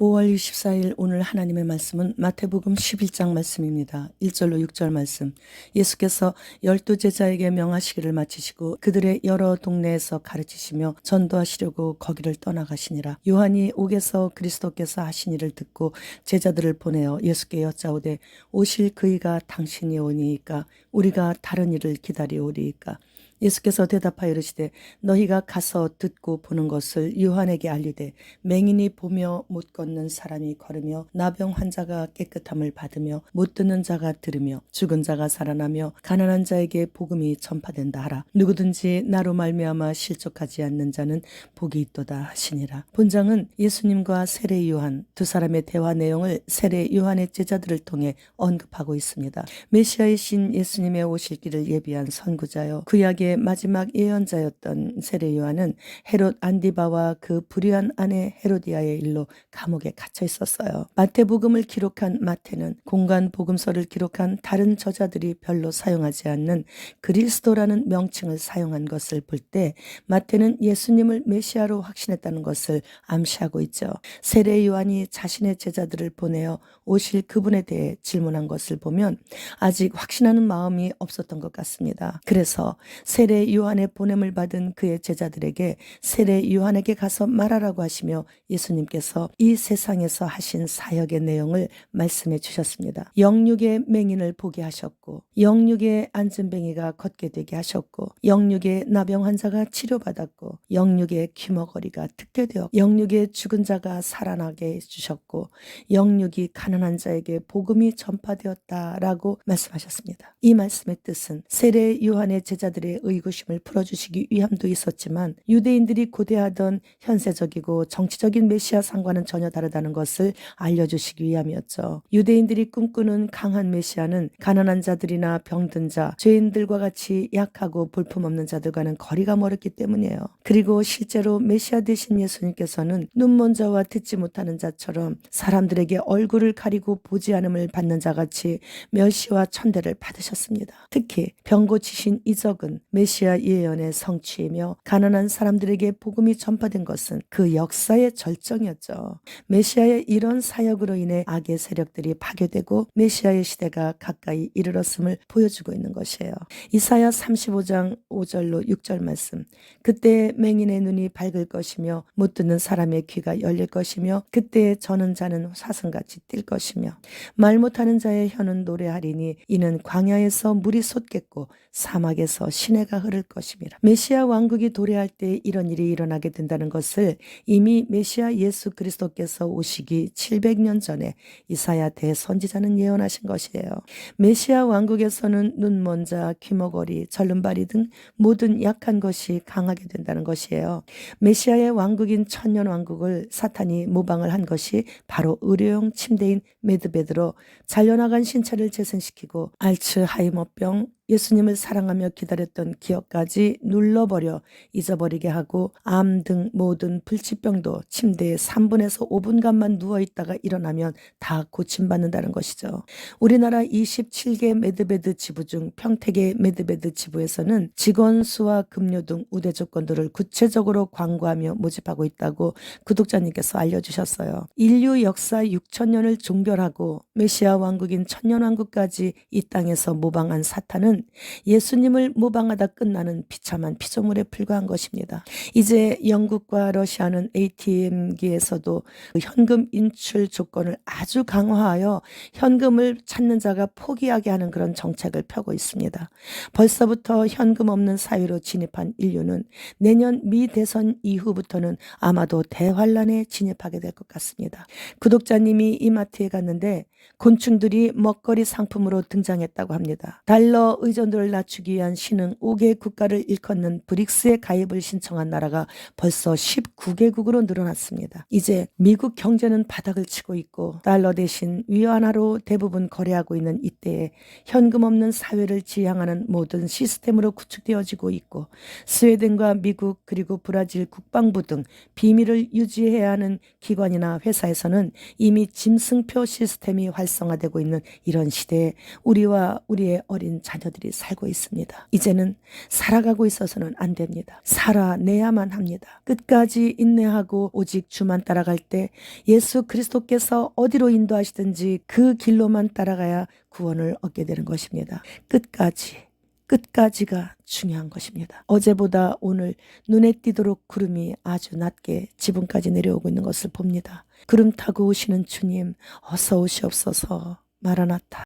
5월 24일 오늘 하나님의 말씀은 마태복음 11장 말씀입니다. 1절로 6절 말씀. 예수께서 12제자에게 명하시기를 마치시고 그들의 여러 동네에서 가르치시며 전도하시려고 거기를 떠나가시니라. 요한이 옥에서 그리스도께서 하신 일을 듣고 제자들을 보내어 예수께 여짜오되 오실 그이가 당신이 오니이까 우리가 다른 일을 기다리오리이까. 예수께서 대답하여 이르시되 너희가 가서 듣고 보는 것을 요한에게 알리되 맹인이 보며 못 걷는 사람이 걸으며 나병 환자가 깨끗함을 받으며 못 듣는 자가 들으며 죽은 자가 살아나며 가난한 자에게 복음이 전파된다 하라. 누구든지 나로 말미암아 실족하지 않는 자는 복이 있도다 하시니라. 본장은 예수님과 세례 요한 두 사람의 대화 내용을 세례 요한의 제자들을 통해 언급하고 있습니다. 메시아의 신 예수님의 오실 길을 예비한 선구자요 구약의 마지막 예언자였던 세례 요한은 헤롯 안디바와 그 불의한 아내 헤로디아의 일로 감옥에 갇혀 있었어요. 마태복음을 기록한 마태는 공간 복음서를 기록한 다른 저자들이 별로 사용하지 않는 그리스도라는 명칭을 사용한 것을 볼 때 마태는 예수님을 메시아로 확신했다는 것을 암시하고 있죠. 세례 요한이 자신의 제자들을 보내어 오실 그분에 대해 질문한 것을 보면 아직 확신하는 마음이 없었던 것 같습니다. 그래서 세례 요한의 보냄을 받은 그의 제자들에게 세례 요한에게 가서 말하라고 하시며 예수님께서 이 세상에서 하신 사역의 내용을 말씀해 주셨습니다. 영육의 맹인을 보게 하셨고 영육의 안진뱅이가 걷게 되게 하셨고 영육의 나병 환자가 치료받았고 영육의 귀머거리가 특대되었고 영육의 죽은 자가 살아나게 해주셨고 영육이 가난한 자에게 복음이 전파되었다라고 말씀하셨습니다. 이 말씀의 뜻은 세례 요한의 제자들의 의구심을 풀어주시기 위함도 있었지만 유대인들이 고대하던 현세적이고 정치적인 메시아 상과는 전혀 다르다는 것을 알려주시기 위함이었죠. 유대인들이 꿈꾸는 강한 메시아는 가난한 자들이나 병든 자, 죄인들과 같이 약하고 볼품없는 자들과는 거리가 멀었기 때문이에요. 그리고 실제로 메시아 되신 예수님께서는 눈먼 자와 듣지 못하는 자처럼 사람들에게 얼굴을 가리고 보지 않음을 받는 자같이 멸시와 천대를 받으셨습니다. 특히 병 고치신 이적은 메시아 예언의 성취이며 가난한 사람들에게 복음이 전파된 것은 그 역사의 절정이었죠. 메시아의 이런 사역으로 인해 악의 세력들이 파괴되고 메시아의 시대가 가까이 이르렀음을 보여주고 있는 것이에요. 이사야 35장 5절로 6절 말씀. 그때 맹인의 눈이 밝을 것이며 못 듣는 사람의 귀가 열릴 것이며 그때 저는 자는 사슴같이 뛸 것이며 말 못하는 자의 혀는 노래하리니 이는 광야에서 물이 솟겠고 사막에서 시내가 흐를 것임이라. 메시아 왕국이 도래할 때 이런 일이 일어나게 된다는 것을 이미 메시아 예수 그리스도께서 오시기 700년 전에 이사야 대선지자는 예언하신 것이에요. 메시아 왕국에서는 눈먼 자, 귀머거리, 절름발이 등 모든 약한 것이 강하게 된다는 것이에요. 메시아의 왕국인 천년왕국을 사탄이 모방을 한 것이 바로 의료용 침대인 메드베드로 잘려나간 신체를 재생시키고 알츠하이머병, 예수님을 사랑하며 기다렸던 기억까지 눌러버려 잊어버리게 하고 암 등 모든 불치병도 침대에 3분에서 5분간만 누워있다가 일어나면 다 고침받는다는 것이죠. 우리나라 27개 메드베드 지부 중 평택의 메드베드 지부에서는 직원 수와 급료 등 우대 조건들을 구체적으로 광고하며 모집하고 있다고 구독자님께서 알려주셨어요. 인류 역사 6천년을 종결하고 메시아 왕국인 천년왕국까지 이 땅에서 모방한 사탄은 예수님을 모방하다 끝나는 비참한 피조물에 불과한 것입니다. 이제 영국과 러시아는 ATM기에서도 현금 인출 조건을 아주 강화하여 현금을 찾는 자가 포기하게 하는 그런 정책을 펴고 있습니다. 벌써부터 현금 없는 사회로 진입한 인류는 내년 미 대선 이후부터는 아마도 대환란에 진입하게 될 것 같습니다. 구독자님이 이마트에 갔는데 곤충들이 먹거리 상품으로 등장했다고 합니다. 달러 의존도를 낮추기 위한 신흥 5개 국가를 일컫는 브릭스에 가입을 신청한 나라가 벌써 19개국으로 늘어났습니다. 이제 미국 경제는 바닥을 치고 있고 달러 대신 위안화로 대부분 거래하고 있는 이때에 현금 없는 사회를 지향하는 모든 시스템으로 구축되어지고 있고 스웨덴과 미국 그리고 브라질 국방부 등 비밀을 유지해야 하는 기관이나 회사에서는 이미 짐승표 시스템이 활성화되고 있는 이런 시대에 우리와 우리의 어린 자녀들 저들이 살고 있습니다. 이제는 살아가고 있어서는 안 됩니다. 살아내야만 합니다. 끝까지 인내하고 오직 주만 따라갈 때 예수 그리스도께서 어디로 인도하시든지 그 길로만 따라가야 구원을 얻게 되는 것입니다. 끝까지가 중요한 것입니다. 어제보다 오늘 눈에 띄도록 구름이 아주 낮게 지붕까지 내려오고 있는 것을 봅니다. 구름 타고 오시는 주님, 어서 오시옵소서. 마라나타.